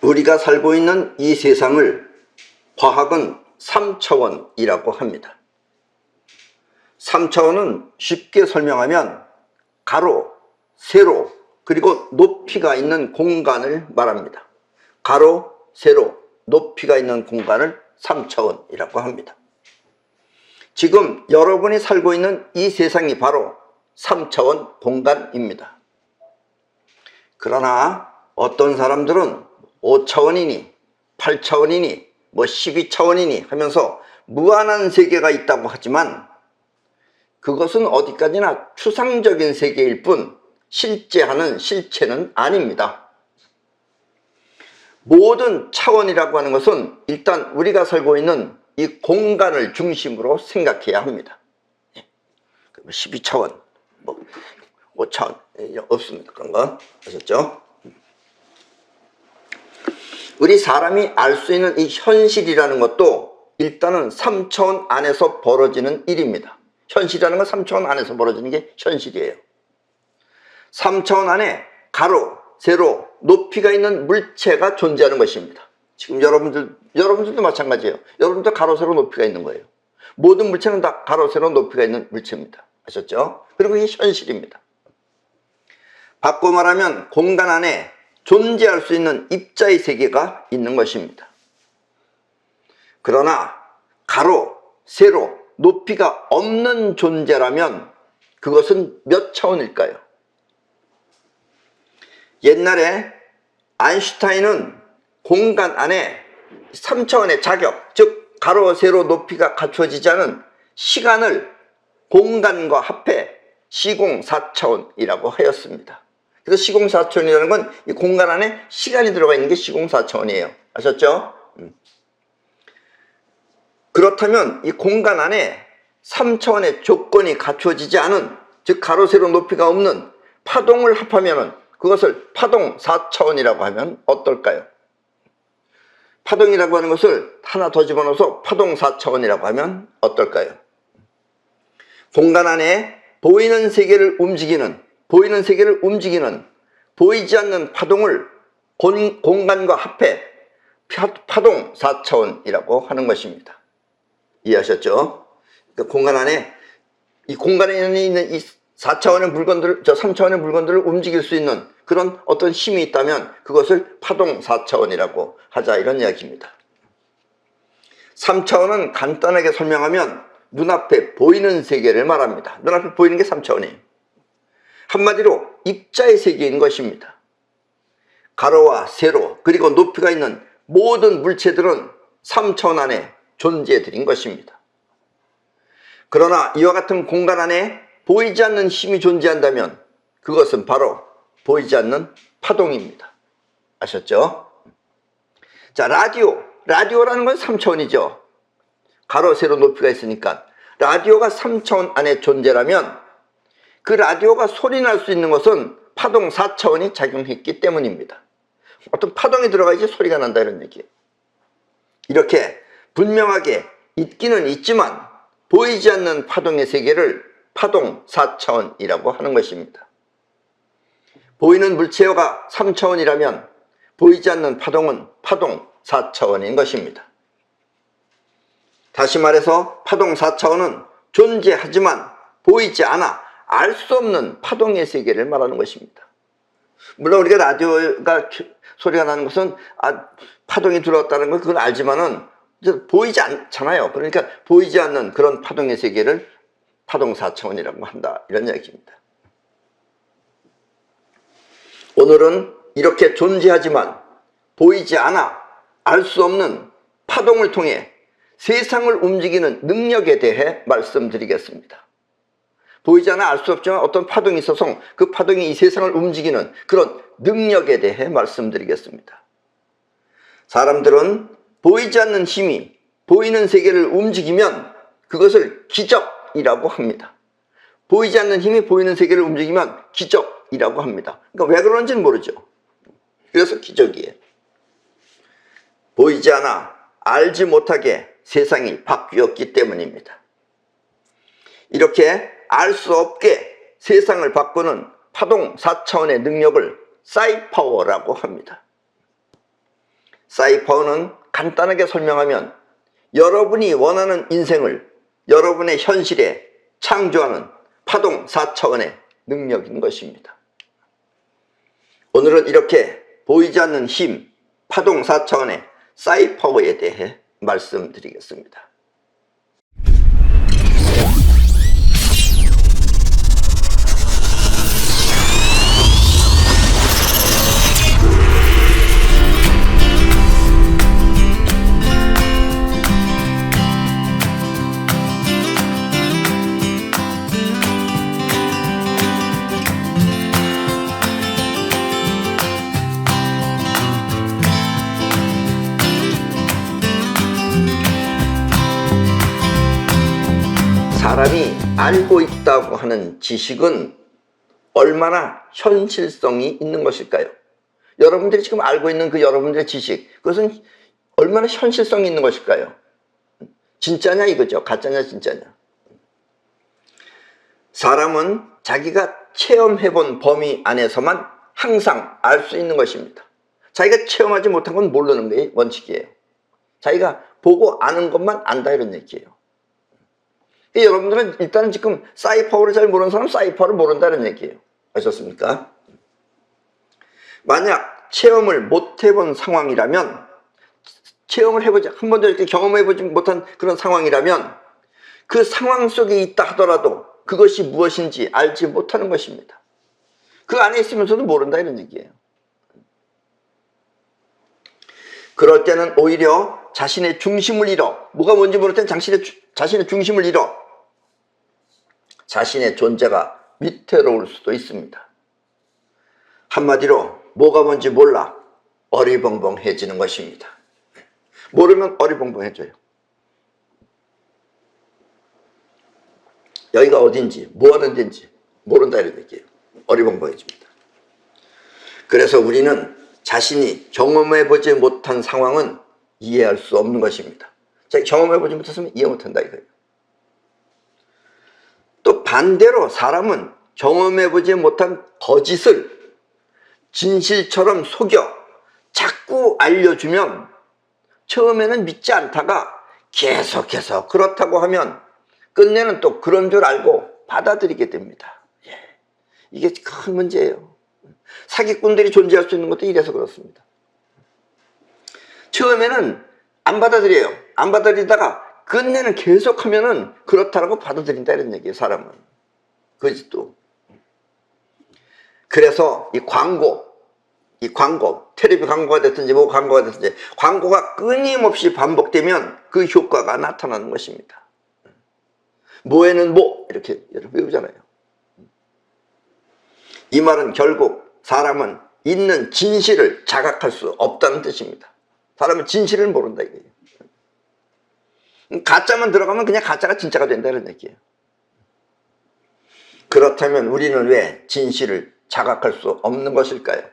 우리가 살고 있는 이 세상을 과학은 3차원이라고 합니다. 3차원은 쉽게 설명하면 가로, 세로, 그리고 높이가 있는 공간을 말합니다. 가로, 세로, 높이가 있는 공간을 3차원이라고 합니다. 지금 여러분이 살고 있는 이 세상이 바로 3차원 공간입니다. 그러나 어떤 사람들은 5차원이니 8차원이니 12차원이니 하면서 무한한 세계가 있다고 하지만 그것은 어디까지나 추상적인 세계일 뿐 실제하는 실체는 아닙니다. 모든 차원이라고 하는 것은 일단 우리가 살고 있는 이 공간을 중심으로 생각해야 합니다. 12차원, 5차원 없습니다. 그런 거 아셨죠? 우리 사람이 알 수 있는 이 현실이라는 것도 일단은 3차원 안에서 벌어지는 일입니다. 현실이라는 건 3차원 안에서 벌어지는 게 현실이에요. 3차원 안에 가로, 세로, 높이가 있는 물체가 존재하는 것입니다. 지금 여러분들도 마찬가지예요. 여러분도 가로, 세로, 높이가 있는 거예요. 모든 물체는 다 가로, 세로, 높이가 있는 물체입니다. 아셨죠? 그리고 이게 현실입니다. 바꿔 말하면 공간 안에 존재할 수 있는 입자의 세계가 있는 것입니다. 그러나 가로, 세로, 높이가 없는 존재라면 그것은 몇 차원일까요? 옛날에 아인슈타인은 공간 안에 3차원의 자격, 즉 가로, 세로, 높이가 갖춰지지 않은 시간을 공간과 합해 시공 4차원이라고 하였습니다. 그래서 시공 4차원이라는 건 이 공간 안에 시간이 들어가 있는 게 시공 4차원이에요. 아셨죠? 그렇다면 이 공간 안에 3차원의 조건이 갖추어지지 않은, 즉 가로, 세로, 높이가 없는 파동을 합하면 그것을 파동 4차원이라고 하면 어떨까요? 파동이라고 하는 것을 하나 더 집어넣어서 파동 4차원이라고 하면 어떨까요? 공간 안에 보이는 세계를 움직이는 보이지 않는 파동을 공간과 합해 파동 4차원이라고 하는 것입니다. 이해하셨죠? 그러니까 공간 안에 이 공간에 있는 이 4차원의 물건들, 3차원의 물건들을 움직일 수 있는 그런 어떤 힘이 있다면 그것을 파동 4차원이라고 하자, 이런 이야기입니다. 3차원은 간단하게 설명하면 눈앞에 보이는 세계를 말합니다. 눈앞에 보이는 게 3차원이에요. 한마디로 입자의 세계인 것입니다. 가로와 세로 그리고 높이가 있는 모든 물체들은 3차원 안에 존재들인 것입니다. 그러나 이와 같은 공간 안에 보이지 않는 힘이 존재한다면 그것은 바로 보이지 않는 파동입니다. 아셨죠? 자, 라디오라는 건 3차원이죠. 가로, 세로, 높이가 있으니까 라디오가 3차원 안에 존재라면 그 라디오가 소리 날 수 있는 것은 파동 4차원이 작용했기 때문입니다. 어떤 파동이 들어가야지 소리가 난다, 이런 얘기예요. 이렇게 분명하게 있기는 있지만 보이지 않는 파동의 세계를 파동 4차원이라고 하는 것입니다. 보이는 물체가 3차원이라면 보이지 않는 파동은 파동 4차원인 것입니다. 다시 말해서 파동 4차원은 존재하지만 보이지 않아 알 수 없는 파동의 세계를 말하는 것입니다. 물론 우리가 라디오가 소리가 나는 것은 파동이 들어왔다는 걸 그건 알지만은 보이지 않잖아요. 그러니까 보이지 않는 그런 파동의 세계를 파동 4차원이라고 한다, 이런 이야기입니다. 오늘은 이렇게 존재하지만 보이지 않아 알 수 없는 파동을 통해 세상을 움직이는 능력에 대해 말씀드리겠습니다. 보이지 않아 알 수 없지만 어떤 파동이 있어서 그 파동이 이 세상을 움직이는 그런 능력에 대해 말씀드리겠습니다. 사람들은 보이지 않는 힘이 보이는 세계를 움직이면 그것을 기적이라고 합니다. 보이지 않는 힘이 보이는 세계를 움직이면 기적이라고 합니다. 그러니까 왜 그런지는 모르죠. 그래서 기적이에요. 보이지 않아 알지 못하게 세상이 바뀌었기 때문입니다. 이렇게 알 수 없게 세상을 바꾸는 파동 4차원의 능력을 사이파워라고 합니다. 사이파워는 간단하게 설명하면 여러분이 원하는 인생을 여러분의 현실에 창조하는 파동 4차원의 능력인 것입니다. 오늘은 이렇게 보이지 않는 힘, 파동 4차원의 사이파워에 대해 말씀드리겠습니다. 사람이 알고 있다고 하는 지식은 얼마나 현실성이 있는 것일까요? 여러분들이 지금 알고 있는 그 여러분들의 지식, 그것은 얼마나 현실성이 있는 것일까요? 진짜냐 이거죠. 가짜냐 진짜냐. 사람은 자기가 체험해본 범위 안에서만 항상 알 수 있는 것입니다. 자기가 체험하지 못한 건 모르는 게 원칙이에요. 자기가 보고 아는 것만 안다 이런 얘기예요. 여러분들은 일단 지금 사이파워를 잘 모르는 사람은 사이파워를 모른다는 얘기예요. 아셨습니까? 만약 체험을 못 해본 상황이라면, 체험을 해보지, 한 번도 이렇게 경험해보지 못한 그런 상황이라면 그 상황 속에 있다 하더라도 그것이 무엇인지 알지 못하는 것입니다. 그 안에 있으면서도 모른다 이런 얘기예요. 그럴 때는 오히려 자신의 중심을 잃어, 뭐가 뭔지 모를 땐 자신의 중심을 잃어 자신의 존재가 위태로울 수도 있습니다. 한마디로 뭐가 뭔지 몰라 어리벙벙해지는 것입니다. 모르면 어리벙벙해져요. 여기가 어딘지 뭐하는 데인지 모른다 이런 얘기예요. 어리벙벙해집니다. 그래서 우리는 자신이 경험해보지 못한 상황은 이해할 수 없는 것입니다. 제가 경험해보지 못했으면 이해 못한다 이거예요. 또 반대로 사람은 경험해보지 못한 거짓을 진실처럼 속여 자꾸 알려주면 처음에는 믿지 않다가 계속해서 그렇다고 하면 끝내는 또 그런 줄 알고 받아들이게 됩니다. 이게 큰 문제예요. 사기꾼들이 존재할 수 있는 것도 이래서 그렇습니다. 처음에는 안 받아들여요. 안 받아들이다가 끝내는 계속하면은 그렇다라고 받아들인다 이런 얘기예요. 사람은 거짓도. 그래서 이 광고, 텔레비 광고가 됐든지 뭐 광고가 됐든지 광고가 끊임없이 반복되면 그 효과가 나타나는 것입니다. 뭐에는 뭐 이렇게 외우잖아요. 이 말은 결국 사람은 있는 진실을 자각할 수 없다는 뜻입니다. 사람은 진실을 모른다 이거예요. 가짜만 들어가면 그냥 가짜가 진짜가 된다는 얘기예요. 그렇다면 우리는 왜 진실을 자각할 수 없는 것일까요?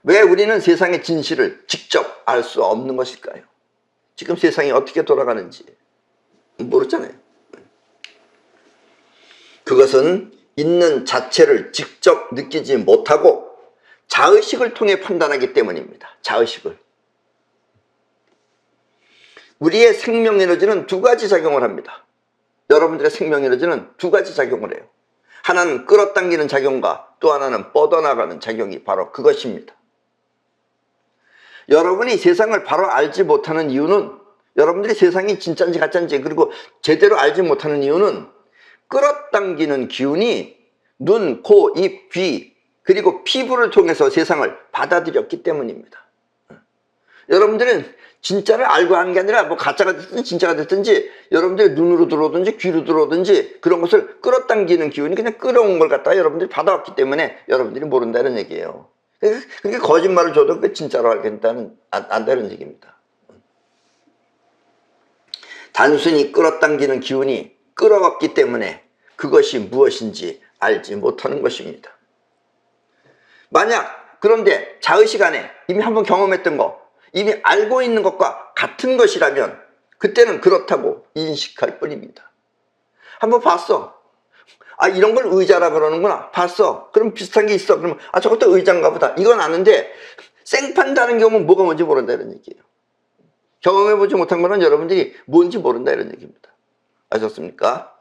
왜 우리는 세상의 진실을 직접 알 수 없는 것일까요? 지금 세상이 어떻게 돌아가는지 모르잖아요. 그것은 있는 자체를 직접 느끼지 못하고 자의식을 통해 판단하기 때문입니다. 자의식을. 우리의 생명에너지는 두 가지 작용을 합니다. 여러분들의 생명에너지는 두 가지 작용을 해요. 하나는 끌어당기는 작용과 또 하나는 뻗어나가는 작용이 바로 그것입니다. 여러분이 세상을 바로 알지 못하는 이유는, 여러분들이 세상이 진짜인지 가짜인지 그리고 제대로 알지 못하는 이유는 끌어당기는 기운이 눈, 코, 입, 귀 그리고 피부를 통해서 세상을 받아들였기 때문입니다. 여러분들은 진짜를 알고 하는 게 아니라 뭐 가짜가 됐든지 진짜가 됐든지 여러분들이 눈으로 들어오든지 귀로 들어오든지 그런 것을 끌어당기는 기운이 그냥 끌어온 걸 갖다가 여러분들이 받아왔기 때문에 여러분들이 모른다는 얘기예요. 그게 거짓말을 줘도 그게 진짜로 알겠다는 안다는 얘기입니다. 단순히 끌어당기는 기운이 끌어왔기 때문에 그것이 무엇인지 알지 못하는 것입니다. 만약 그런데 자의식 안에 이미 한번 경험했던 거, 이미 알고 있는 것과 같은 것이라면 그때는 그렇다고 인식할 뿐입니다. 한번 봤어. 아, 이런 걸 의자라 그러는구나. 봤어. 그럼 비슷한 게 있어. 그러면 아, 저것도 의자인가 보다. 이건 아는데 생판다는 경우는 뭐가 뭔지 모른다 이런 얘기예요. 경험해보지 못한 거는 여러분들이 뭔지 모른다 이런 얘기입니다. 아셨습니까?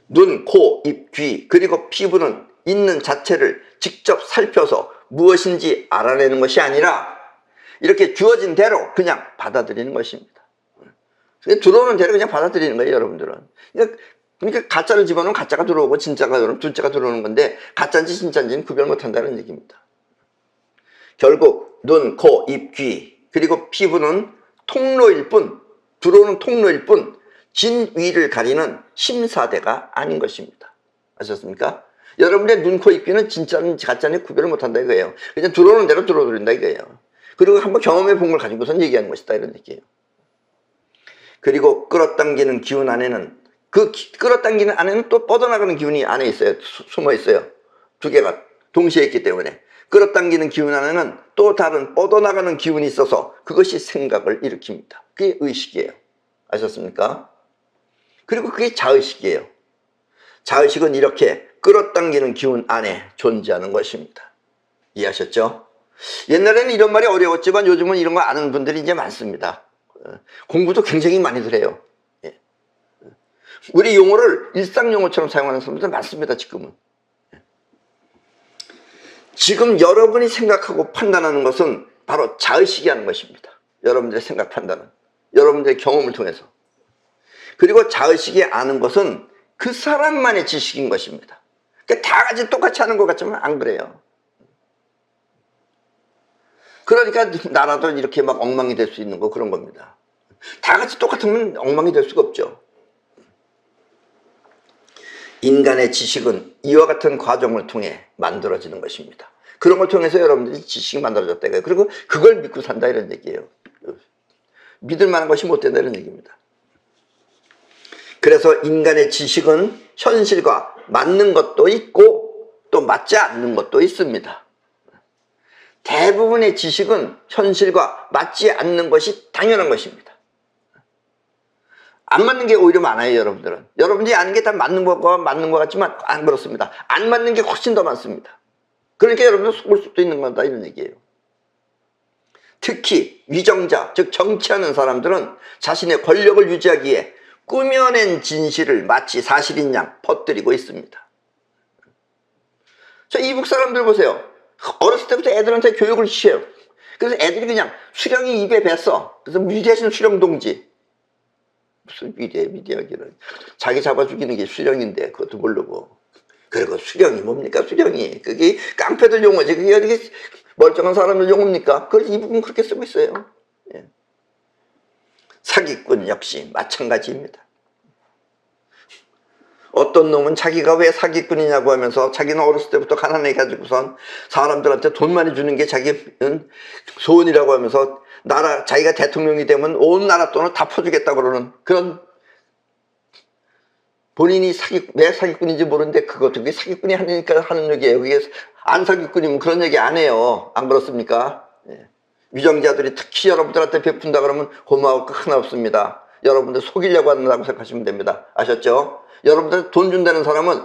눈, 코, 입, 귀 그리고 피부는 있는 자체를 직접 살펴서 무엇인지 알아내는 것이 아니라 이렇게 주어진 대로 그냥 받아들이는 것입니다. 들어오는 대로 그냥 받아들이는 거예요, 여러분들은. 그러니까 가짜를 집어넣으면 가짜가 들어오고 진짜가 들어오면 진짜가 들어오는 건데 가짜인지 진짜인지는 구별 못한다는 얘기입니다. 결국 눈, 코, 입, 귀 그리고 피부는 통로일 뿐, 들어오는 통로일 뿐 진위를 가리는 심사대가 아닌 것입니다. 아셨습니까? 여러분의 눈, 코, 입, 귀는 진짜인지 가짜인지 구별을 못한다 이거예요. 그냥 들어오는 대로 들어오린다 이거예요. 그리고 한번 경험해 본 걸 가지고선 얘기하는 것이다 이런 얘기예요. 그리고 끌어당기는 기운 안에는 그 끌어당기는 안에는 또 뻗어나가는 기운이 안에 있어요. 숨어 있어요. 두 개가 동시에 있기 때문에 끌어당기는 기운 안에는 또 다른 뻗어나가는 기운이 있어서 그것이 생각을 일으킵니다. 그게 의식이에요. 아셨습니까? 그리고 그게 자의식이에요. 자의식은 이렇게 끌어당기는 기운 안에 존재하는 것입니다. 이해하셨죠? 옛날에는 이런 말이 어려웠지만 요즘은 이런 거 아는 분들이 이제 많습니다. 공부도 굉장히 많이들 해요. 우리 용어를 일상 용어처럼 사용하는 사람들 많습니다. 지금 여러분이 생각하고 판단하는 것은 바로 자의식이 하는 것입니다. 여러분들의 생각 판단은 여러분들의 경험을 통해서. 그리고 자의식이 아는 것은 그 사람만의 지식인 것입니다. 그러니까 다 같이 똑같이 하는 것 같지만 안 그래요. 그러니까 나라도 이렇게 막 엉망이 될 수 있는 거 그런 겁니다. 다 같이 똑같으면 엉망이 될 수가 없죠. 인간의 지식은 이와 같은 과정을 통해 만들어지는 것입니다. 그런 걸 통해서 여러분들이 지식이 만들어졌다 이거예요. 그리고 그걸 믿고 산다 이런 얘기예요. 믿을 만한 것이 못 된다 이런 얘기입니다. 그래서 인간의 지식은 현실과 맞는 것도 있고 또 맞지 않는 것도 있습니다. 대부분의 지식은 현실과 맞지 않는 것이 당연한 것입니다. 안 맞는 게 오히려 많아요, 여러분들은. 여러분들이 아는 게 다 맞는 것 같지만 안 그렇습니다. 안 맞는 게 훨씬 더 많습니다. 그러니까 여러분들 속을 수도 있는 거다 이런 얘기예요. 특히 위정자, 즉 정치하는 사람들은 자신의 권력을 유지하기에 꾸며낸 진실을 마치 사실인 양 퍼뜨리고 있습니다. 저 이북 사람들 보세요. 어렸을 때부터 애들한테 교육을 시켜요. 그래서 애들이 그냥 수령이 입에 뱄어. 그래서 위대하신 수령 동지. 무슨 위대하기는. 자기 잡아 죽이는 게 수령인데 그것도 모르고. 그리고 수령이 뭡니까 수령이. 그게 깡패들 용어지. 그게 어떻게 멀쩡한 사람들 용어입니까? 그걸 이북은 그렇게 쓰고 있어요. 예. 사기꾼 역시 마찬가지입니다. 어떤 놈은 자기가 왜 사기꾼이냐고 하면서 자기는 어렸을 때부터 가난해가지고선 사람들한테 돈 많이 주는 게 자기 소원이라고 하면서 자기가 대통령이 되면 온 나라 돈을 다 퍼주겠다고 그러는 그런 본인이 왜 사기꾼인지 모르는데 그것도 그게 사기꾼이 하니까 하는 얘기예요. 그게 안 사기꾼이면 그런 얘기 안 해요. 안 그렇습니까? 예. 위정자들이 특히 여러분들한테 베푼다 그러면 고마울 거 하나 없습니다. 여러분들 속이려고 한다고 생각하시면 됩니다. 아셨죠? 여러분들 돈 준다는 사람은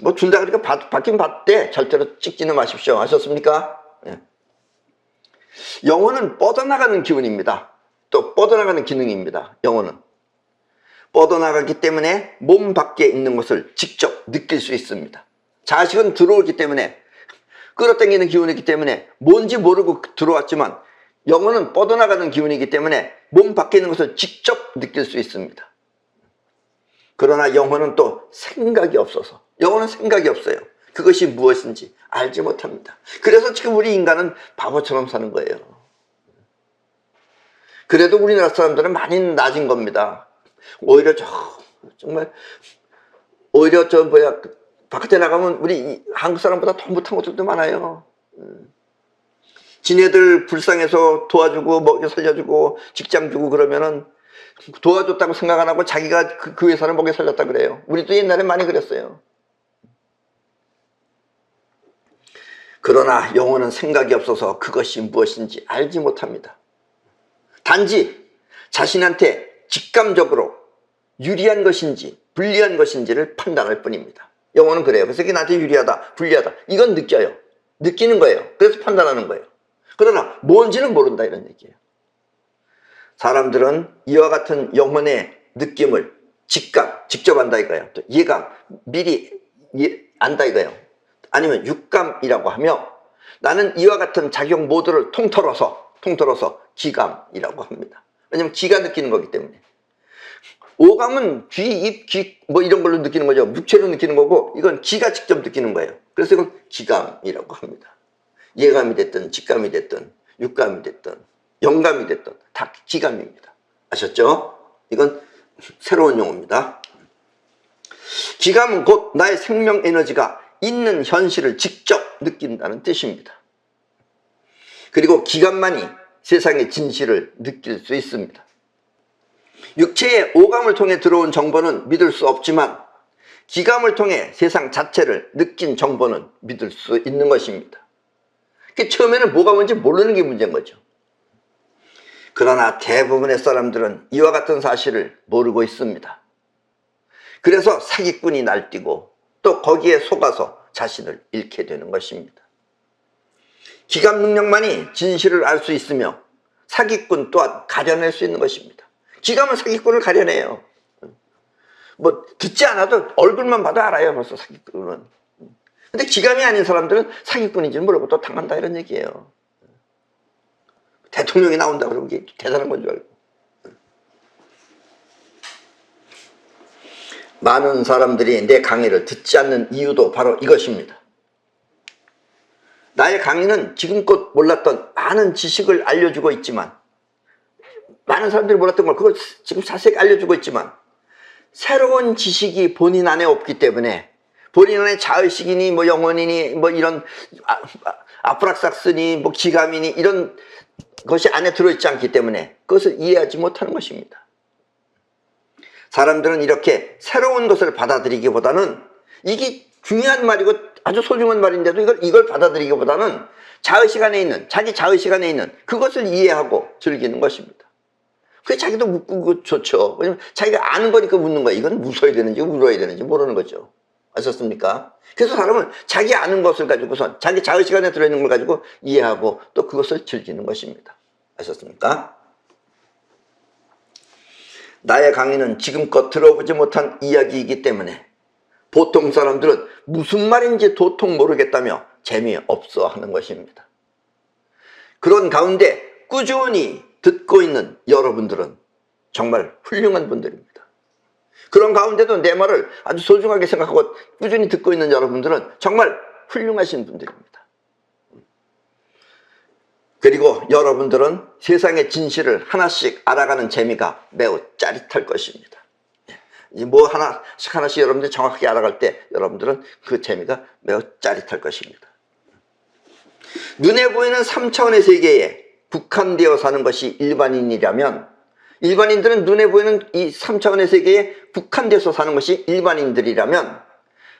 뭐 준다 그러니까 받긴 받되 절대로 찍지는 마십시오. 아셨습니까? 예. 영혼은 뻗어나가는 기운입니다. 또 뻗어나가는 기능입니다. 영혼은 뻗어나가기 때문에 몸 밖에 있는 것을 직접 느낄 수 있습니다. 자식은 들어오기 때문에 끌어당기는 기운이기 때문에 뭔지 모르고 들어왔지만 영혼은 뻗어나가는 기운이기 때문에 몸 밖에 있는 것을 직접 느낄 수 있습니다. 그러나 영혼은 또 생각이 없어서 영혼은 생각이 없어요. 그것이 무엇인지 알지 못합니다. 그래서 지금 우리 인간은 바보처럼 사는 거예요. 그래도 우리나라 사람들은 많이 낮은 겁니다. 오히려 정말 오히려 바깥에 나가면 우리 한국 사람보다 더 못한 것들도 많아요. 지네들 불쌍해서 도와주고 먹여 살려주고 직장 주고 그러면은 도와줬다고 생각 안 하고 자기가 그 회사를 먹여 살렸다 그래요. 우리도 옛날에 많이 그랬어요. 그러나 영혼은 생각이 없어서 그것이 무엇인지 알지 못합니다. 단지 자신한테 직감적으로 유리한 것인지 불리한 것인지를 판단할 뿐입니다. 영혼은 그래요. 그래서 이게 나한테 유리하다 불리하다 이건 느껴요. 느끼는 거예요. 그래서 판단하는 거예요. 그러나 뭔지는 모른다 이런 얘기예요. 사람들은 이와 같은 영혼의 느낌을 직감, 직접 안다 이거예요. 또 예감, 미리 안다 이거예요. 아니면 육감이라고 하며 나는 이와 같은 작용 모두를 통틀어서 기감이라고 합니다. 왜냐면 기가 느끼는 거기 때문에. 오감은 귀, 입, 귀 뭐 이런 걸로 느끼는 거죠. 육체로 느끼는 거고 이건 기가 직접 느끼는 거예요. 그래서 이건 기감이라고 합니다. 예감이 됐든 직감이 됐든 육감이 됐든 영감이 됐든 다 기감입니다. 아셨죠? 이건 새로운 용어입니다. 기감은 곧 나의 생명 에너지가 있는 현실을 직접 느낀다는 뜻입니다. 그리고 기감만이 세상의 진실을 느낄 수 있습니다. 육체의 오감을 통해 들어온 정보는 믿을 수 없지만 기감을 통해 세상 자체를 느낀 정보는 믿을 수 있는 것입니다. 처음에는 뭐가 뭔지 모르는 게 문제인 거죠. 그러나 대부분의 사람들은 이와 같은 사실을 모르고 있습니다. 그래서 사기꾼이 날뛰고 또 거기에 속아서 자신을 잃게 되는 것입니다. 기감 능력만이 진실을 알 수 있으며 사기꾼 또한 가려낼 수 있는 것입니다. 기감은 사기꾼을 가려내요. 뭐 듣지 않아도 얼굴만 봐도 알아요. 벌써 사기꾼은. 근데 기감이 아닌 사람들은 사기꾼인지는 모르고 또 당한다 이런 얘기예요. 대통령이 나온다 그러면 이게 대단한 건 줄 알고. 많은 사람들이 내 강의를 듣지 않는 이유도 바로 이것입니다. 나의 강의는 지금껏 몰랐던 많은 지식을 알려주고 있지만, 많은 사람들이 몰랐던 걸 그걸 지금 자세히 알려주고 있지만 새로운 지식이 본인 안에 없기 때문에 본인 안에 자의식이니 뭐 영혼이니 뭐 이런 아프락삭스니 뭐 기감이니 이런 것이 안에 들어있지 않기 때문에 그것을 이해하지 못하는 것입니다. 사람들은 이렇게 새로운 것을 받아들이기보다는 이게 중요한 말이고 아주 소중한 말인데도 이걸 받아들이기보다는 자의식 안에 있는 자기 자의식 안에 있는 그것을 이해하고 즐기는 것입니다. 그게 자기도 묻고 좋죠. 왜냐면 자기가 아는 거니까 묻는 거예요. 이건 무서워야 되는지 울어야 되는지 모르는 거죠. 아셨습니까? 그래서 사람은 자기 아는 것을 가지고선 자기 자의식 안에 들어있는 걸 가지고 이해하고 또 그것을 즐기는 것입니다. 아셨습니까? 나의 강의는 지금껏 들어보지 못한 이야기이기 때문에 보통 사람들은 무슨 말인지 도통 모르겠다며 재미없어 하는 것입니다. 그런 가운데 꾸준히 듣고 있는 여러분들은 정말 훌륭한 분들입니다. 그런 가운데도 내 말을 아주 소중하게 생각하고 꾸준히 듣고 있는 여러분들은 정말 훌륭하신 분들입니다. 그리고 여러분들은 세상의 진실을 하나씩 알아가는 재미가 매우 짜릿할 것입니다. 뭐 하나씩 여러분들이 정확하게 알아갈 때 여러분들은 그 재미가 매우 짜릿할 것입니다. 눈에 보이는 3차원의 세계에 국한되어 사는 것이 일반인이라면 일반인들은 눈에 보이는 이 3차원의 세계에 국한돼서 사는 것이 일반인들이라면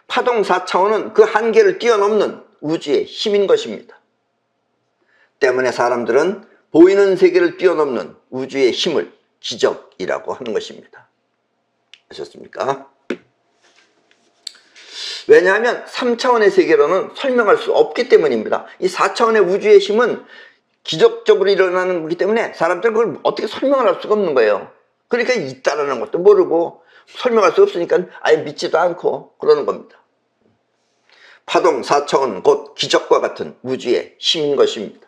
파동 4차원은 그 한계를 뛰어넘는 우주의 힘인 것입니다. 때문에 사람들은 보이는 세계를 뛰어넘는 우주의 힘을 기적이라고 하는 것입니다. 아셨습니까? 왜냐하면 3차원의 세계로는 설명할 수 없기 때문입니다. 이 4차원의 우주의 힘은 기적적으로 일어나는 거기 때문에 사람들은 그걸 어떻게 설명을 할 수가 없는 거예요. 그러니까 있다라는 것도 모르고 설명할 수 없으니까 아예 믿지도 않고 그러는 겁니다. 파동 4차원은 곧 기적과 같은 우주의 힘인 것입니다.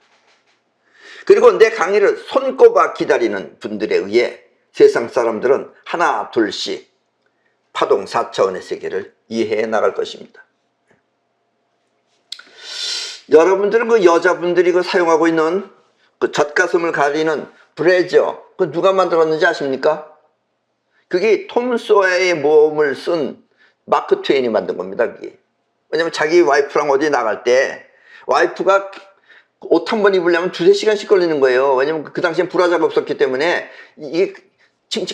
그리고 내 강의를 손꼽아 기다리는 분들에 의해 세상 사람들은 하나 둘씩 파동 4차원의 세계를 이해해 나갈 것입니다. 여러분들은 그 여자분들이 그 사용하고 있는 그 젖가슴을 가리는 브래지어 그 누가 만들었는지 아십니까? 그게 톰 소야의 모험을 쓴 마크 트웨인이 만든 겁니다. 그게. 왜냐면 자기 와이프랑 어디 나갈 때 와이프가 옷 한 번 입으려면 2-3시간씩 걸리는 거예요. 왜냐면 그 당시엔 브라자가 없었기 때문에 이게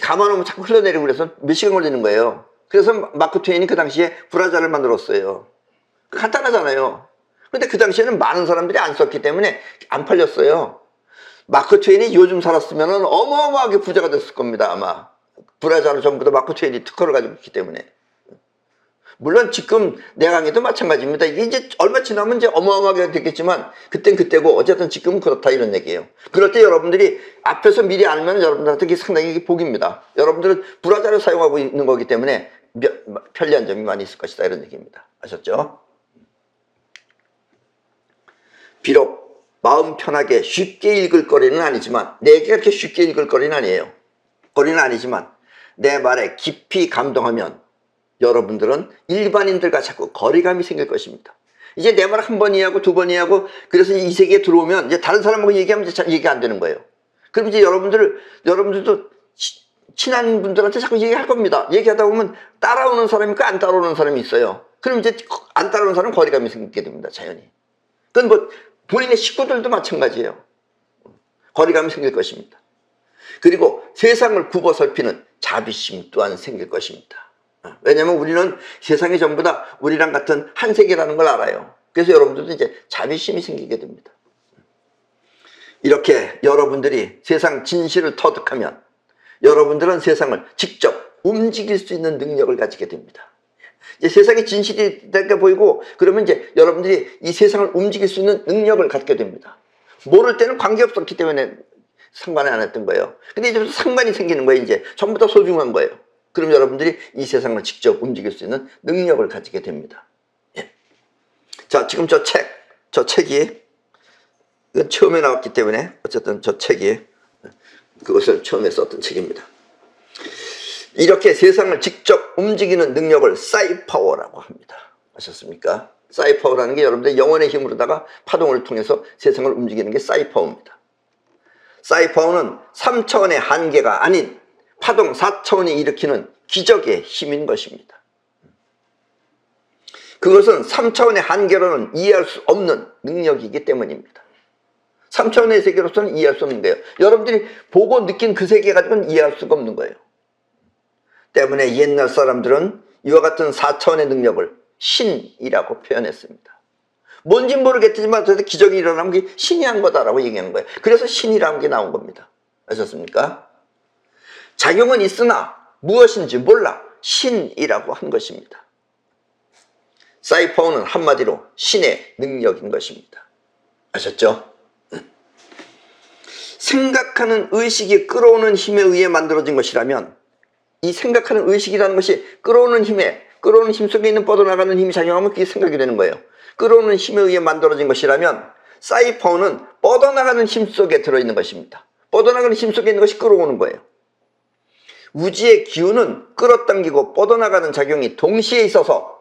감아놓으면 자꾸 흘러내리고 그래서 몇 시간 걸리는 거예요. 그래서 마크 트웨인이 그 당시에 브라자를 만들었어요. 간단하잖아요. 근데 그 당시에는 많은 사람들이 안 썼기 때문에 안 팔렸어요. 마크 트웨인이 요즘 살았으면 어마어마하게 부자가 됐을 겁니다. 아마 브라자를 전부 다 마크 트웨인이 특허를 가지고 있기 때문에. 물론 지금 내강에도 마찬가지입니다. 이게 이제 얼마 지나면 이제 어마어마하게 됐겠지만 그땐 그때고 어쨌든 지금은 그렇다 이런 얘기예요. 그럴 때 여러분들이 앞에서 미리 알면 여러분들한테 이게 상당히 복입니다. 여러분들은 불화자를 사용하고 있는 거기 때문에 편리한 점이 많이 있을 것이다 이런 얘기입니다. 아셨죠? 비록 마음 편하게 쉽게 읽을 거리는 아니지만 내게 그렇게 쉽게 읽을 거리는 아니에요. 거리는 아니지만 내 말에 깊이 감동하면 여러분들은 일반인들과 자꾸 거리감이 생길 것입니다. 이제 내 말을 한 번 이해하고 두 번 이해하고 그래서 이 세계에 들어오면 이제 다른 사람하고 얘기하면 이제 얘기 안 되는 거예요. 그럼 이제 여러분들도 친한 분들한테 자꾸 얘기할 겁니다. 얘기하다 보면 따라오는 사람이 있고 안 따라오는 사람이 있어요. 그럼 이제 안 따라오는 사람은 거리감이 생기게 됩니다. 자연히. 그건 뭐 본인의 식구들도 마찬가지예요. 거리감이 생길 것입니다. 그리고 세상을 굽어설피는 자비심 또한 생길 것입니다. 왜냐하면 우리는 세상이 전부 다 우리랑 같은 한 세계라는 걸 알아요. 그래서 여러분들도 이제 자비심이 생기게 됩니다. 이렇게 여러분들이 세상 진실을 터득하면 여러분들은 세상을 직접 움직일 수 있는 능력을 가지게 됩니다. 이제 세상이 진실이 되게 보이고 그러면 이제 여러분들이 이 세상을 움직일 수 있는 능력을 갖게 됩니다. 모를 때는 관계없었기 때문에 상관을 안 했던 거예요. 근데 이제 상관이 생기는 거예요. 이제 전부 다 소중한 거예요. 그럼 여러분들이 이 세상을 직접 움직일 수 있는 능력을 가지게 됩니다. 예. 자, 지금 저 책이 이건 처음에 나왔기 때문에 어쨌든 저 책이 그것을 처음에 썼던 책입니다. 이렇게 세상을 직접 움직이는 능력을 사이파워라고 합니다. 아셨습니까? 사이파워라는 게 여러분들의 영혼의 힘으로다가 파동을 통해서 세상을 움직이는 게 사이파워입니다. 사이파워는 3차원의 한계가 아닌 파동 4차원이 일으키는 기적의 힘인 것입니다. 그것은 3차원의 한계로는 이해할 수 없는 능력이기 때문입니다. 3차원의 세계로서는 이해할 수 없는 거예요. 여러분들이 보고 느낀 그 세계 가지고는 이해할 수가 없는 거예요. 때문에 옛날 사람들은 이와 같은 4차원의 능력을 신이라고 표현했습니다. 뭔진 모르겠지만 기적이 일어나면 그게 신이 한 거다라고 얘기하는 거예요. 그래서 신이라는 게 나온 겁니다. 아셨습니까? 작용은 있으나 무엇인지 몰라 신이라고 한 것입니다. 사이파워는 한마디로 신의 능력인 것입니다. 아셨죠? 생각하는 의식이 끌어오는 힘에 의해 만들어진 것이라면 이 생각하는 의식이라는 것이 끌어오는 힘 속에 있는 뻗어나가는 힘이 작용하면 그게 생각이 되는 거예요. 끌어오는 힘에 의해 만들어진 것이라면 사이파워는 뻗어나가는 힘 속에 들어있는 것입니다. 뻗어나가는 힘 속에 있는 것이 끌어오는 거예요. 우주의 기운은 끌어당기고 뻗어나가는 작용이 동시에 있어서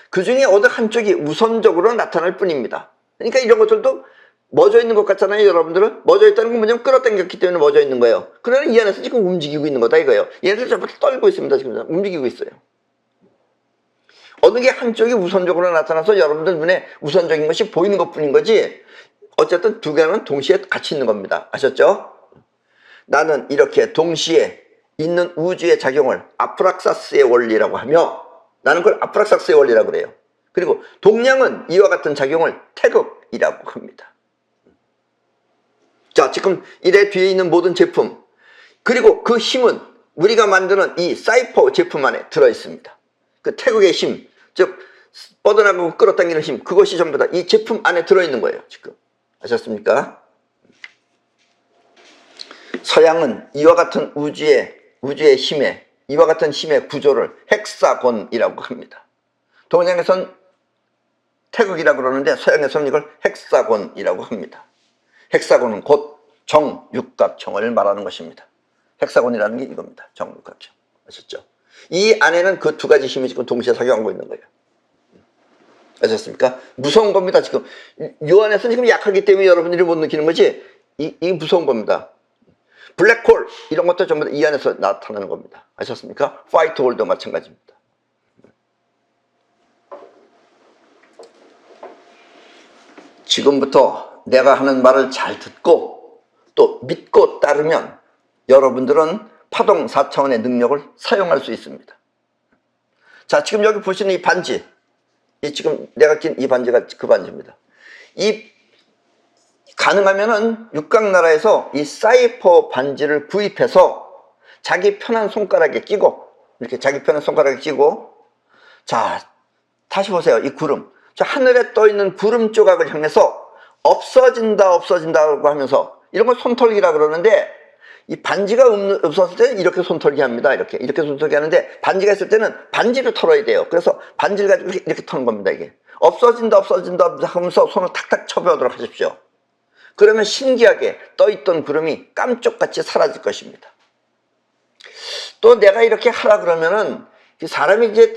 그 중에 어느 한쪽이 우선적으로 나타날 뿐입니다. 그러니까 이런 것들도 멎어 있는 것 같잖아요. 여러분들은 멎어 있다는 건 뭐냐면 끌어당겼기 때문에 멎어 있는 거예요. 그러나 이 안에서 지금 움직이고 있는 거다 이거예요. 얘네들 전부 떨고 있습니다. 지금 움직이고 있어요. 어느 게 한쪽이 우선적으로 나타나서 여러분들 눈에 우선적인 것이 보이는 것뿐인 거지 어쨌든 두 개는 동시에 같이 있는 겁니다. 아셨죠? 나는 이렇게 동시에 있는 우주의 작용을 아프락사스의 원리라고 하며 나는 그걸 아프락사스의 원리라고 그래요. 그리고 동량은 이와 같은 작용을 태극이라고 합니다. 자, 지금 이래 뒤에 있는 모든 제품 그리고 그 힘은 우리가 만드는 이 사이퍼 제품 안에 들어있습니다. 그 태극의 힘, 즉 뻗어나가고 끌어당기는 힘 그것이 전부 다 이 제품 안에 들어있는 거예요. 지금 아셨습니까? 서양은 이와 같은 우주의 힘에 이와 같은 힘의 구조를 헥사곤이라고 합니다. 동양에선 태극이라고 그러는데 서양에서는 이걸 헥사곤이라고 합니다. 헥사곤은 곧 정육각형을 말하는 것입니다. 헥사곤이라는 게 이겁니다. 정육각형. 아셨죠? 이 안에는 그 두 가지 힘이 지금 동시에 작용하고 있는 거예요. 아셨습니까? 무서운 겁니다. 지금 이 안에서 지금 약하기 때문에 여러분들이 못 느끼는 거지 이 무서운 겁니다. 블랙홀 이런 것도 전부 이 안에서 나타나는 겁니다. 아셨습니까? 화이트홀도 마찬가지입니다. 지금부터 내가 하는 말을 잘 듣고 또 믿고 따르면 여러분들은 파동 4차원의 능력을 사용할 수 있습니다. 자, 지금 여기 보시는 이 반지 지금 내가 낀 이 반지가 그 반지입니다. 가능하면은 육각나라에서 이 사이퍼 반지를 구입해서 자기 편한 손가락에 끼고 이렇게 자기 편한 손가락에 끼고 자, 다시 보세요. 이 구름. 저 하늘에 떠 있는 구름 조각을 향해서 없어진다, 없어진다고 하면서 이런 걸 손털기라 그러는데 이 반지가 없었을 때는 이렇게 손털기 합니다. 이렇게 손털기 하는데 반지가 있을 때는 반지를 털어야 돼요. 그래서 반지를 가지고 이렇게 터는 겁니다. 이게 없어진다, 없어진다 하면서 손을 탁탁 쳐보도록 하십시오. 그러면 신기하게 떠있던 구름이 깜쪽같이 사라질 것입니다. 또 내가 이렇게 하라 그러면은 사람이 이제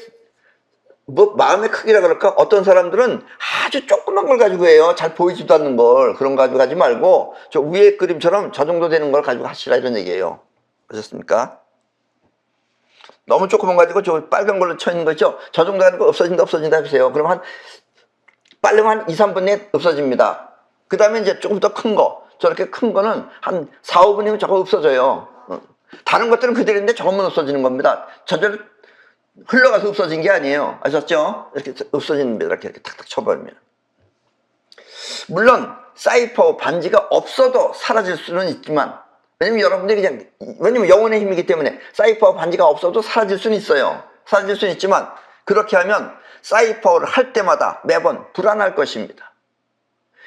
뭐 마음의 크기라 그럴까? 어떤 사람들은 아주 조그만 걸 가지고 해요. 잘 보이지도 않는 걸. 그런 거 가지고 하지 말고 저 위에 그림처럼 저 정도 되는 걸 가지고 하시라 이런 얘기예요. 아셨습니까? 너무 조그만 거 가지고 저 빨간 걸로 쳐 있는 거죠. 저 정도 가지고 없어진다, 없어진다 해보세요. 그럼 빨리 한 2, 3분 내에 없어집니다. 그 다음에 이제 조금 더 큰 거. 저렇게 큰 거는 한 4, 5분이면 저거 없어져요. 다른 것들은 그대로인데 저것만 없어지는 겁니다. 저절로 흘러가서 없어진 게 아니에요. 아셨죠? 이렇게 없어집니다. 이렇게 탁탁 쳐버리면. 물론 사이퍼 반지가 없어도 사라질 수는 있지만, 왜냐면 여러분들이 왜냐면 영혼의 힘이기 때문에 사이퍼 반지가 없어도 사라질 수는 있어요. 사라질 수는 있지만 그렇게 하면 사이퍼를 할 때마다 매번 불안할 것입니다.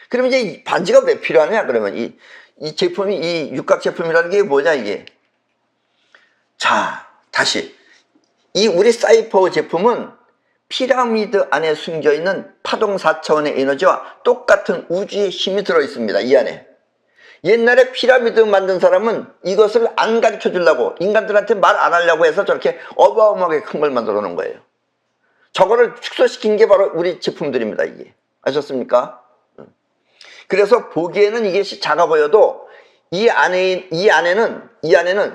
그럼 이제 이 반지가 왜 필요하냐? 그러면 이 제품이, 이 육각 제품이라는 게 뭐냐, 이게. 자, 다시. 이 우리 사이퍼 제품은 피라미드 안에 숨겨있는 파동 4차원의 에너지와 똑같은 우주의 힘이 들어있습니다. 이 안에. 옛날에 피라미드 만든 사람은 이것을 안 가르쳐 주려고, 인간들한테 말 안 하려고 해서 저렇게 어마어마하게 큰 걸 만들어 놓은 거예요. 저거를 축소시킨 게 바로 우리 제품들입니다. 이게. 아셨습니까? 그래서 보기에는 이것이 작아 보여도 이 안에는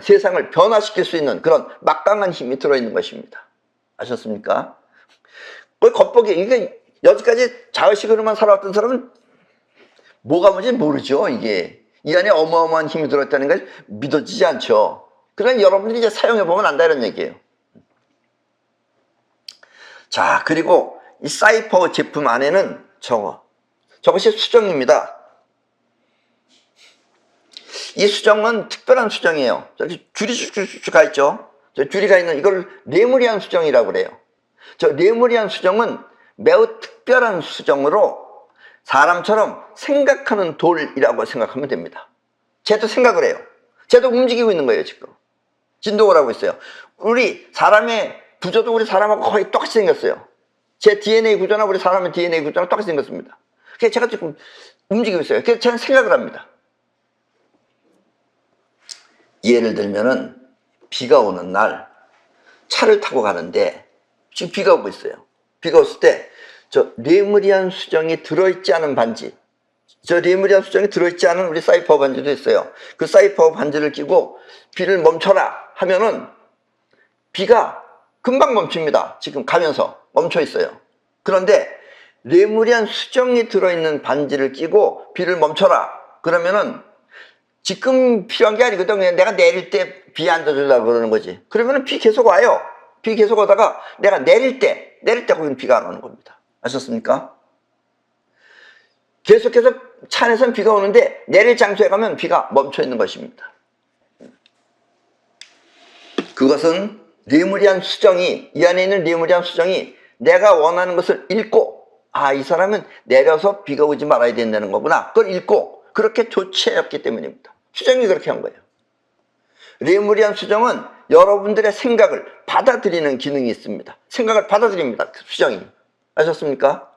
세상을 변화시킬 수 있는 그런 막강한 힘이 들어있는 것입니다. 아셨습니까? 그 겉보기, 이게 여기까지 자의식으로만 살아왔던 사람은 뭐가 뭔지 모르죠, 이게. 이 안에 어마어마한 힘이 들어있다는 걸 믿어지지 않죠. 그러니까 여러분들이 이제 사용해보면 안다, 이런 얘기예요. 자, 그리고 이 사이퍼 제품 안에는 저것이 수정입니다. 이 수정은 특별한 수정이에요. 저기 줄이 쭉쭉쭉 가 있죠. 저 줄이 가 있는 이걸 레무리안 수정이라고 그래요. 저 레무리안 수정은 매우 특별한 수정으로 사람처럼 생각하는 돌이라고 생각하면 됩니다. 쟤도 생각을 해요. 쟤도 움직이고 있는 거예요, 지금. 진동을 하고 있어요. 우리 사람의 구조도 우리 사람하고 거의 똑같이 생겼어요. 제 DNA 구조나 우리 사람의 DNA 구조나 똑같이 생겼습니다. 그래서 제가 지금 움직이고 있어요. 그래서 저는 생각을 합니다. 예를 들면은 비가 오는 날 차를 타고 가는데 지금 비가 오고 있어요. 비가 왔을 때 저 레무리안 수정이 들어있지 않은 반지, 저 레무리안 수정이 들어있지 않은 우리 사이퍼 반지도 있어요. 그 사이퍼 반지를 끼고 비를 멈춰라 하면은 비가 금방 멈춥니다. 지금 가면서 멈춰 있어요. 그런데 레무리안 수정이 들어있는 반지를 끼고 비를 멈춰라 그러면은 지금 필요한 게 아니거든. 그냥 내가 내릴 때 비 안 젖으려고 그러는 거지. 그러면은 비 계속 와요. 비 계속 오다가 내가 내릴 때 거기는 비가 안 오는 겁니다. 아셨습니까? 계속해서 차 안에서는 비가 오는데 내릴 장소에 가면 비가 멈춰 있는 것입니다. 그것은 레무리안 수정이, 이 안에 있는 레무리안 수정이 내가 원하는 것을 읽고, 아, 이 사람은 내려서 비가 오지 말아야 된다는 거구나. 그걸 읽고 그렇게 조치했기 때문입니다. 수정이 그렇게 한 거예요. 레무리안 수정은 여러분들의 생각을 받아들이는 기능이 있습니다. 생각을 받아들입니다. 수정이. 아셨습니까?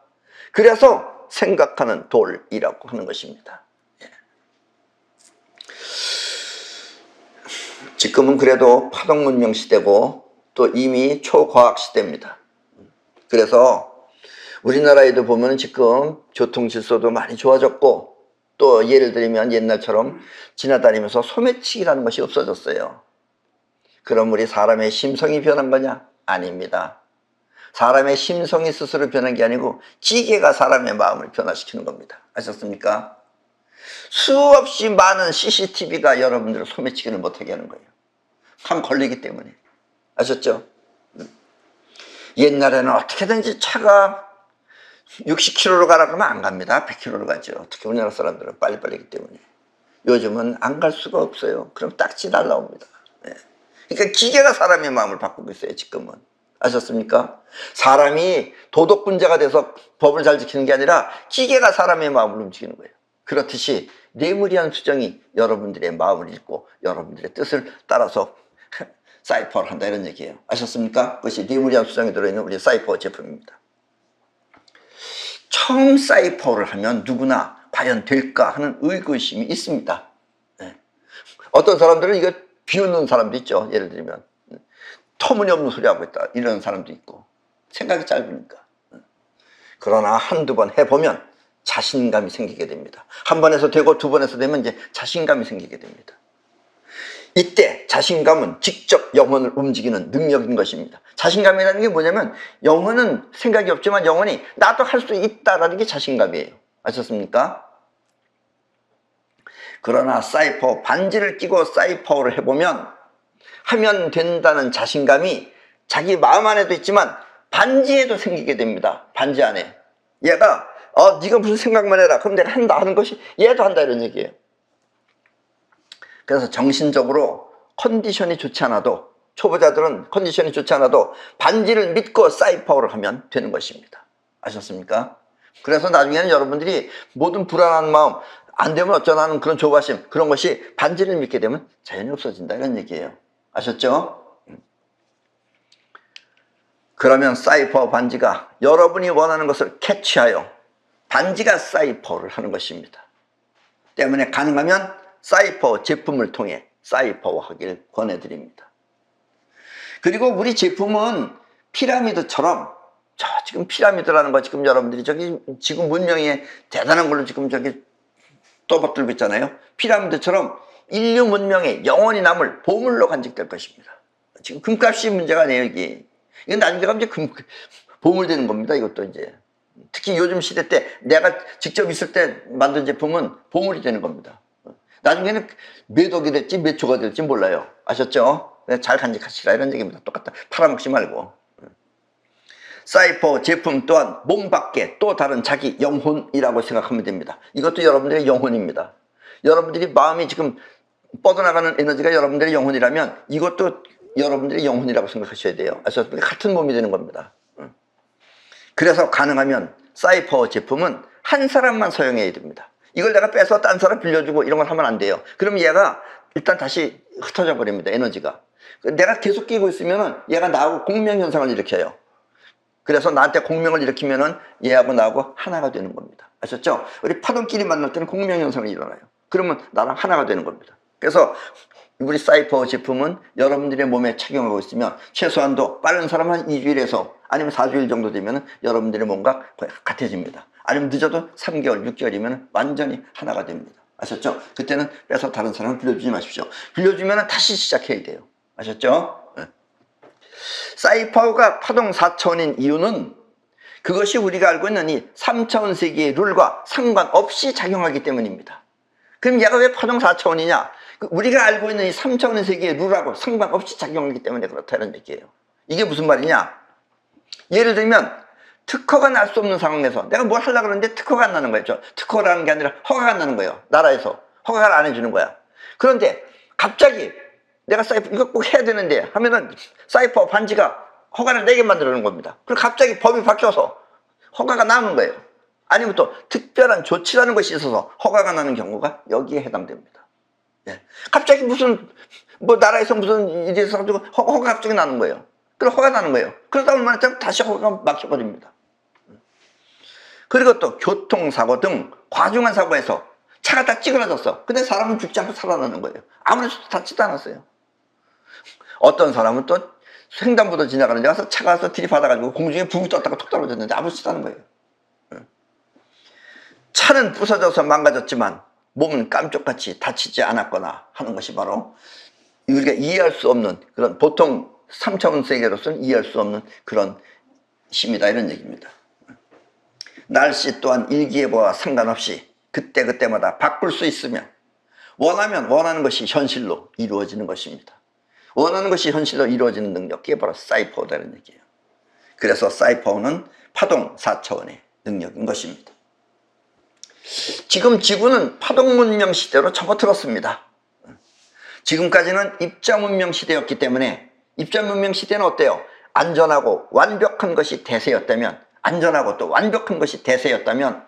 그래서 생각하는 돌이라고 하는 것입니다. 지금은 그래도 파동문명 시대고 또 이미 초과학 시대입니다. 그래서 우리나라에도 보면 지금 교통질서도 많이 좋아졌고 또 예를 들면 옛날처럼 지나다니면서 소매치기라는 것이 없어졌어요. 그럼 우리 사람의 심성이 변한 거냐? 아닙니다. 사람의 심성이 스스로 변한 게 아니고 기계가 사람의 마음을 변화시키는 겁니다. 아셨습니까? 수없이 많은 CCTV가 여러분들을 소매치기를 못하게 하는 거예요. 한 걸리기 때문에. 아셨죠? 옛날에는 어떻게든지 차가 60km로 가라 그러면 안 갑니다. 100km로 가죠. 특히 우리나라 사람들은 빨리빨리기 때문에. 요즘은 안 갈 수가 없어요. 그럼 딱지 날라옵니다. 네. 그러니까 기계가 사람의 마음을 바꾸고 있어요, 지금은. 아셨습니까? 사람이 도덕분자가 돼서 법을 잘 지키는 게 아니라 기계가 사람의 마음을 움직이는 거예요. 그렇듯이 뇌물이한 수정이 여러분들의 마음을 읽고 여러분들의 뜻을 따라서 사이퍼를 한다 이런 얘기예요. 아셨습니까? 그것이 뇌물이한 수정이 들어있는 우리 사이퍼 제품입니다. 처음 사이퍼를 하면 누구나 과연 될까 하는 의구심이 있습니다. 네. 어떤 사람들은 이거 비웃는 사람도 있죠. 예를 들면 터무니없는 소리 하고 있다 이런 사람도 있고 생각이 짧으니까. 그러나 한두 번 해보면 자신감이 생기게 됩니다. 한 번에서 되고 두 번에서 되면 이제 자신감이 생기게 됩니다. 이때 자신감은 직접 영혼을 움직이는 능력인 것입니다. 자신감이라는 게 뭐냐면 영혼은 생각이 없지만 영혼이 나도 할 수 있다라는 게 자신감이에요. 아셨습니까? 그러나 사이퍼 반지를 끼고 사이퍼를 해보면 하면 된다는 자신감이 자기 마음 안에도 있지만 반지에도 생기게 됩니다. 반지 안에. 얘가 네가 무슨 생각만 해라. 그럼 내가 한다 하는 것이 얘도 한다 이런 얘기예요. 그래서 정신적으로 컨디션이 좋지 않아도 초보자들은 컨디션이 좋지 않아도 반지를 믿고 사이퍼를 하면 되는 것입니다. 아셨습니까? 그래서 나중에는 여러분들이 모든 불안한 마음 안 되면 어쩌나 하는 그런 조바심 그런 것이 반지를 믿게 되면 자연히 없어진다 이런 얘기예요. 아셨죠? 그러면 사이퍼 반지가 여러분이 원하는 것을 캐치하여 반지가 사이퍼를 하는 것입니다. 때문에 가능하면 사이퍼 제품을 통해 사이퍼하길 권해드립니다. 그리고 우리 제품은 피라미드처럼 지금 피라미드라는 거 지금 여러분들이 지금 문명의 대단한 걸로 지금 떠받들고 있잖아요. 피라미드처럼 인류 문명의 영원히 남을 보물로 간직될 것입니다. 지금 금값이 문제가 아니에요, 이게. 이건 나중에 가면 이제 보물 되는 겁니다, 이것도 이제. 특히 요즘 시대 때 내가 직접 있을 때 만든 제품은 보물이 되는 겁니다. 나중에는 몇 억이 될지 몇 조가 될지 몰라요. 아셨죠? 잘 간직하시라 이런 얘기입니다. 똑같다. 팔아먹지 말고. 사이퍼 제품 또한 몸 밖에 또 다른 자기 영혼이라고 생각하면 됩니다. 이것도 여러분들의 영혼입니다. 여러분들이 마음이 지금 뻗어나가는 에너지가 여러분들의 영혼이라면 이것도 여러분들의 영혼이라고 생각하셔야 돼요. 그래서 같은 몸이 되는 겁니다. 그래서 가능하면 사이퍼 제품은 한 사람만 사용해야 됩니다. 이걸 내가 빼서 딴 사람 빌려주고 이런 걸 하면 안 돼요. 그럼 얘가 일단 다시 흩어져 버립니다. 에너지가. 내가 계속 끼고 있으면은 얘가 나하고 공명현상을 일으켜요. 그래서 나한테 공명을 일으키면은 얘하고 나하고 하나가 되는 겁니다. 아셨죠? 우리 파동끼리 만날 때는 공명현상이 일어나요. 그러면 나랑 하나가 되는 겁니다. 그래서 우리 사이퍼 제품은 여러분들의 몸에 착용하고 있으면 최소한도 빠른 사람 한 2주일에서 아니면 4주일 정도 되면 여러분들의 몸과 거의 같아집니다. 아니면 늦어도 3개월, 6개월이면 완전히 하나가 됩니다. 아셨죠? 그때는 빼서 다른 사람을 빌려주지 마십시오. 빌려주면 다시 시작해야 돼요. 아셨죠? 네. 사이퍼가 파동 4차원인 이유는 그것이 우리가 알고 있는 이 3차원 세계의 룰과 상관없이 작용하기 때문입니다. 그럼 얘가 왜 파동 4차원이냐? 우리가 알고 있는 이 3차원의 세계의 룰하고 상관없이 작용하기 때문에 그렇다는 얘기예요. 이게 무슨 말이냐? 예를 들면 특허가 날 수 없는 상황에서 내가 뭘 하려고 그러는데 특허가 안 나는 거예요. 특허라는 게 아니라 허가가 안 나는 거예요. 나라에서 허가를 안 해주는 거야. 그런데 갑자기 내가 사이퍼 이거 꼭 해야 되는데 하면은 사이퍼 반지가 허가를 내게 만들어놓은 겁니다. 그리고 갑자기 법이 바뀌어서 허가가 나는 거예요. 아니면 또 특별한 조치라는 것이 있어서 허가가 나는 경우가 여기에 해당됩니다. 예. 갑자기 무슨 나라에서 무슨 일이 있어가지고 허가가 갑자기 나는 거예요. 그럼 허가 나는 거예요. 그러다 얼마나 있다면 다시 허가가 막혀버립니다. 그리고 또 교통사고 등 과중한 사고에서 차가 다 찌그러졌어. 근데 사람은 죽지 않고 살아나는 거예요. 아무래도 다치지 않았어요. 어떤 사람은 또 횡단보도 지나가는 데 가서 차가 와서 들이받아가지고 공중에 붕 떴다가 톡 떨어졌는데 아무렇지도 않은 거예요. 차는 부서져서 망가졌지만 몸은 깜짝같이 다치지 않았거나 하는 것이 바로 우리가 이해할 수 없는 그런 보통 3차원 세계로서는 이해할 수 없는 그런 힘이다 이런 얘기입니다. 날씨 또한 일기예보와 상관없이 그때그때마다 바꿀 수 있으면 원하면 원하는 것이 현실로 이루어지는 것입니다. 원하는 것이 현실로 이루어지는 능력, 그게 바로 사이퍼다는 얘기예요. 그래서 사이퍼는 파동 4차원의 능력인 것입니다. 지금 지구는 파동 문명 시대로 접어들었습니다. 지금까지는 입자 문명 시대였기 때문에 입자 문명 시대는 어때요? 안전하고 완벽한 것이 대세였다면, 안전하고 또 완벽한 것이 대세였다면,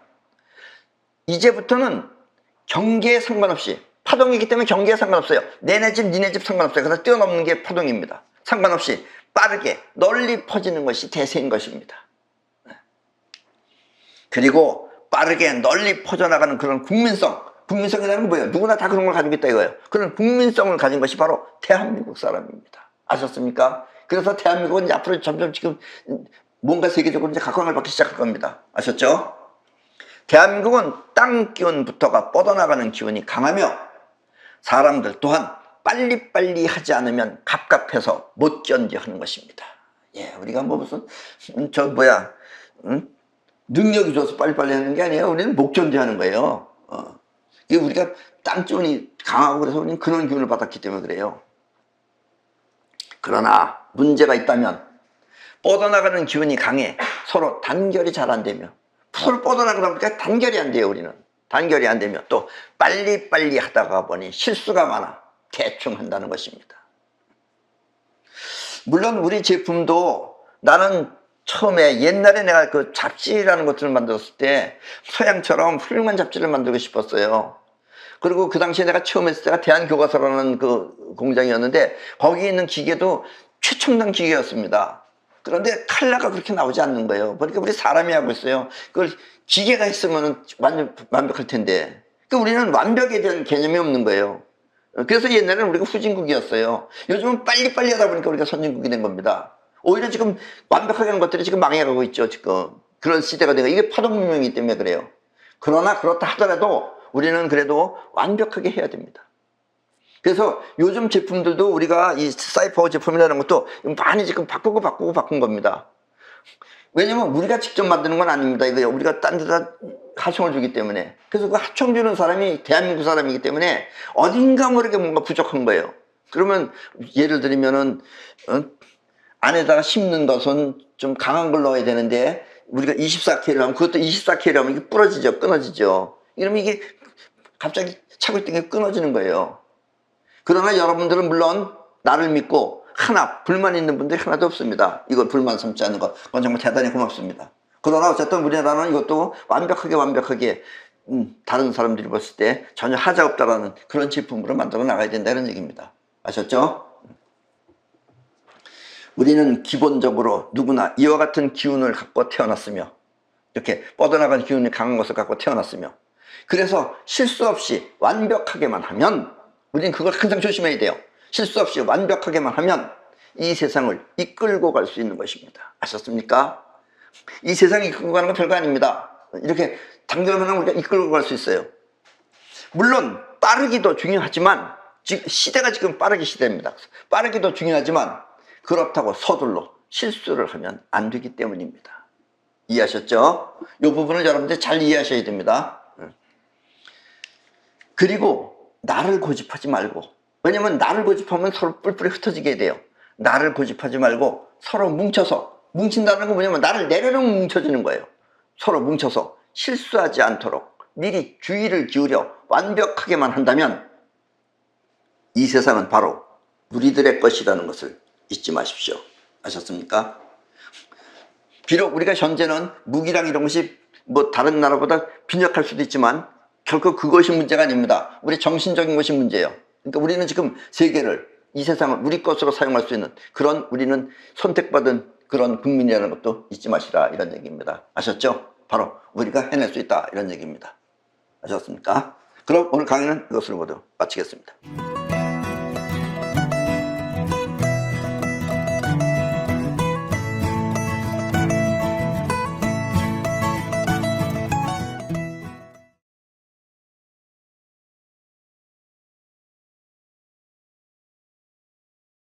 이제부터는 경계에 상관없이, 파동이기 때문에 경계에 상관없어요. 내네 집 니네 집 상관없어요. 그래서 뛰어넘는 게 파동입니다. 상관없이 빠르게 널리 퍼지는 것이 대세인 것입니다. 그리고 빠르게 널리 퍼져나가는 그런 국민성이라는 건 뭐예요? 누구나 다 그런 걸 가지고 있다 이거예요. 그런 국민성을 가진 것이 바로 대한민국 사람입니다. 아셨습니까? 그래서 대한민국은 이제 앞으로 점점 지금 뭔가 세계적으로 이제 각광을 받기 시작할 겁니다. 아셨죠? 대한민국은 땅 기운부터가 뻗어나가는 기운이 강하며, 사람들 또한 빨리빨리 하지 않으면 갑갑해서 못 견뎌하는 것입니다. 예, 우리가 뭐 무슨 능력이 좋아서 빨리빨리 하는 게 아니에요. 우리는 못 견뎌하는 거예요. 이게 우리가 땅 기운이 강하고 그래서 우리는 그런 기운을 받았기 때문에 그래요. 그러나 문제가 있다면, 뻗어나가는 기운이 강해 서로 단결이 잘 안 되며, 서로 뻗어나가다 보니까 단결이 안 돼요. 우리는 단결이 안 되며, 또 빨리빨리 하다가 보니 실수가 많아 대충 한다는 것입니다. 물론 우리 제품도, 나는 처음에 옛날에 내가 그 잡지라는 것들을 만들었을 때 서양처럼 훌륭한 잡지를 만들고 싶었어요. 그리고 그 당시에 내가 처음 했을 때가 대한교과서라는 그 공장이었는데, 거기 있는 기계도 최첨단 기계였습니다. 그런데 컬러가 그렇게 나오지 않는 거예요. 그러니까 우리 사람이 하고 있어요. 그걸 기계가 했으면 완벽할 텐데, 그러니까 우리는 완벽에 대한 개념이 없는 거예요. 그래서 옛날에는 우리가 후진국이었어요. 요즘은 빨리빨리 하다 보니까 우리가 선진국이 된 겁니다. 오히려 지금 완벽하게 하는 것들이 지금 망해가고 있죠. 지금 그런 시대가 되고, 이게 파동문명이기 때문에 그래요. 그러나 그렇다 하더라도 우리는 그래도 완벽하게 해야 됩니다. 그래서 요즘 제품들도 우리가 이 사이퍼 제품이라는 것도 많이 지금 바꾼 겁니다. 왜냐면 우리가 직접 만드는 건 아닙니다. 이거 우리가 딴 데다 하청을 주기 때문에. 그래서 그 하청 주는 사람이 대한민국 사람이기 때문에 어딘가 모르게 뭔가 부족한 거예요. 그러면 예를 들면은 안에다가 심는 것은 좀 강한 걸 넣어야 되는데, 우리가 24K를 하면, 그것도 24K를 하면 이게 부러지죠. 끊어지죠. 이러면 이게 갑자기 차고 있던 게 끊어지는 거예요. 그러나 여러분들은 물론 나를 믿고 하나 불만 있는 분들이 하나도 없습니다. 이걸 불만 삼지 않는 것, 그건 정말 대단히 고맙습니다. 그러나 어쨌든 우리나라는 이것도 완벽하게 다른 사람들이 봤을 때 전혀 하자 없다라는 그런 제품으로 만들어 나가야 된다는 얘기입니다. 아셨죠? 우리는 기본적으로 누구나 이와 같은 기운을 갖고 태어났으며, 이렇게 뻗어나간 기운이 강한 것을 갖고 태어났으며, 그래서 실수 없이 완벽하게만 하면, 우리는 그걸 항상 조심해야 돼요. 실수 없이 완벽하게만 하면 이 세상을 이끌고 갈 수 있는 것입니다. 아셨습니까? 이 세상을 이끌고 가는 건 별거 아닙니다. 이렇게 당겨면 우리가 이끌고 갈 수 있어요. 물론 빠르기도 중요하지만, 시대가 지금 빠르기 시대입니다. 빠르기도 중요하지만 그렇다고 서둘러 실수를 하면 안 되기 때문입니다. 이해하셨죠? 이 부분을 여러분들 잘 이해하셔야 됩니다. 그리고 나를 고집하지 말고, 왜냐면 나를 고집하면 서로 뿔뿔이 흩어지게 돼요. 나를 고집하지 말고 서로 뭉친다는 건 뭐냐면 나를 내려놓으면 뭉쳐지는 거예요. 서로 뭉쳐서 실수하지 않도록 미리 주의를 기울여 완벽하게만 한다면 이 세상은 바로 우리들의 것이라는 것을 잊지 마십시오. 아셨습니까? 비록 우리가 현재는 무기랑 이런 것이 뭐 다른 나라보다 빈약할 수도 있지만 결코 그것이 문제가 아닙니다. 우리 정신적인 것이 문제예요. 그러니까 우리는 지금 세계를, 이 세상을 우리 것으로 사용할 수 있는 그런, 우리는 선택받은 그런 국민이라는 것도 잊지 마시라, 이런 얘기입니다. 아셨죠? 바로 우리가 해낼 수 있다, 이런 얘기입니다. 아셨습니까? 그럼 오늘 강의는 이것으로 모두 마치겠습니다.